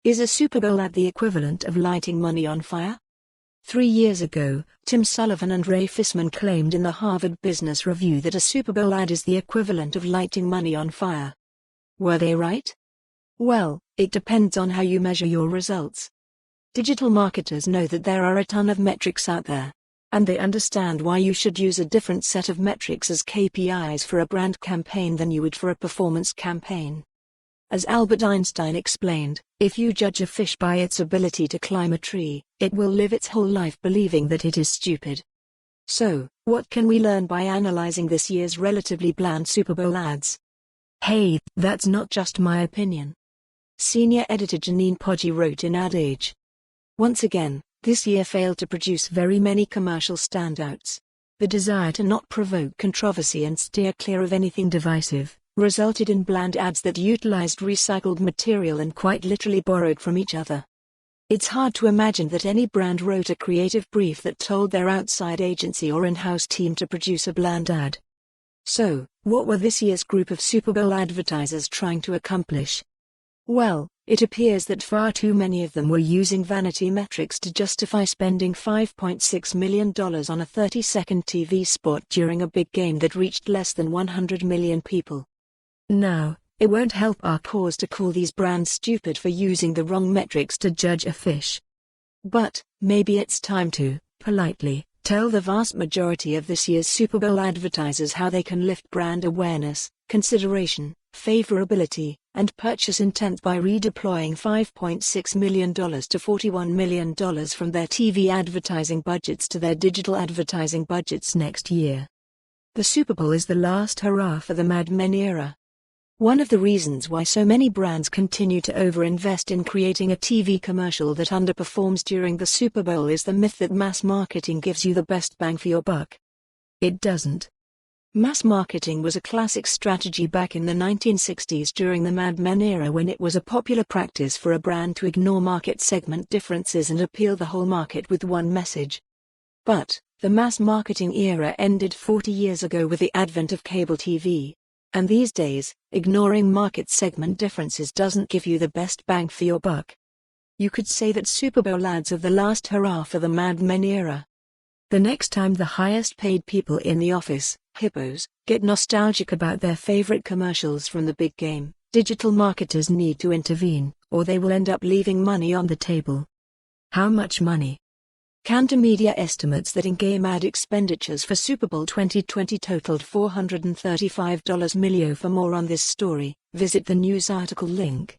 Is a Super Bowl ad the equivalent of lighting money on fire? 3 years ago, Sullivan and Ray Fisman claimed in the Harvard Business Review that a Super Bowl ad is the equivalent of lighting money on fire. Were they right? Well, it depends on how you measure your results. Digital marketers know that there are a ton of metrics out there, and they understand why you should use a different set of metrics as KPIs for a brand campaign than you would for a performance campaign. As Albert Einstein explained, if you judge a fish by its ability to climb a tree, it will live its whole life believing that it is stupid. So, what can we learn by analyzing this year's relatively bland Super Bowl ads? Hey, that's not just my opinion. Senior editor Jeanine Poggi wrote in Ad Age. Once again, this year failed to produce very many commercial standouts. The desire to not provoke controversy and steer clear of anything divisive resulted in bland ads that utilized recycled material and quite literally borrowed from each other. It's hard to imagine that any brand wrote a creative brief that told their outside agency or in-house team to produce a bland ad. So, what were this year's group of Super Bowl advertisers trying to accomplish? Well, it appears that far too many of them were using vanity metrics to justify spending $5.6 million on a 30-second TV spot during a big game that reached less than 100 million people. Now, it won't help our cause to call these brands stupid for using the wrong metrics to judge a fish. But, maybe it's time to, politely, tell the vast majority of this year's Super Bowl advertisers how they can lift brand awareness, consideration, favorability, and purchase intent by redeploying $5.6 million to $41 million from their TV advertising budgets to their digital advertising budgets next year. The Super Bowl is the last hurrah for the Mad Men era. One of the reasons why so many brands continue to overinvest in creating a TV commercial that underperforms during the Super Bowl is the myth that mass marketing gives you the best bang for your buck. It doesn't. Mass marketing was a classic strategy back in the 1960s during the Mad Men era, when it was a popular practice for a brand to ignore market segment differences and appeal the whole market with one message. But, the mass marketing era ended 40 years ago with the advent of cable TV. And these days, ignoring market segment differences doesn't give you the best bang for your buck. You could say that Super Bowl ads are the last hurrah for the Mad Men era. The next time the highest paid people in the office, hippos, get nostalgic about their favorite commercials from the big game, digital marketers need to intervene, or they will end up leaving money on the table. How much money? Kantar Media estimates that in-game ad expenditures for Super Bowl 2020 totaled $435 million. For more on this story, visit the news article link.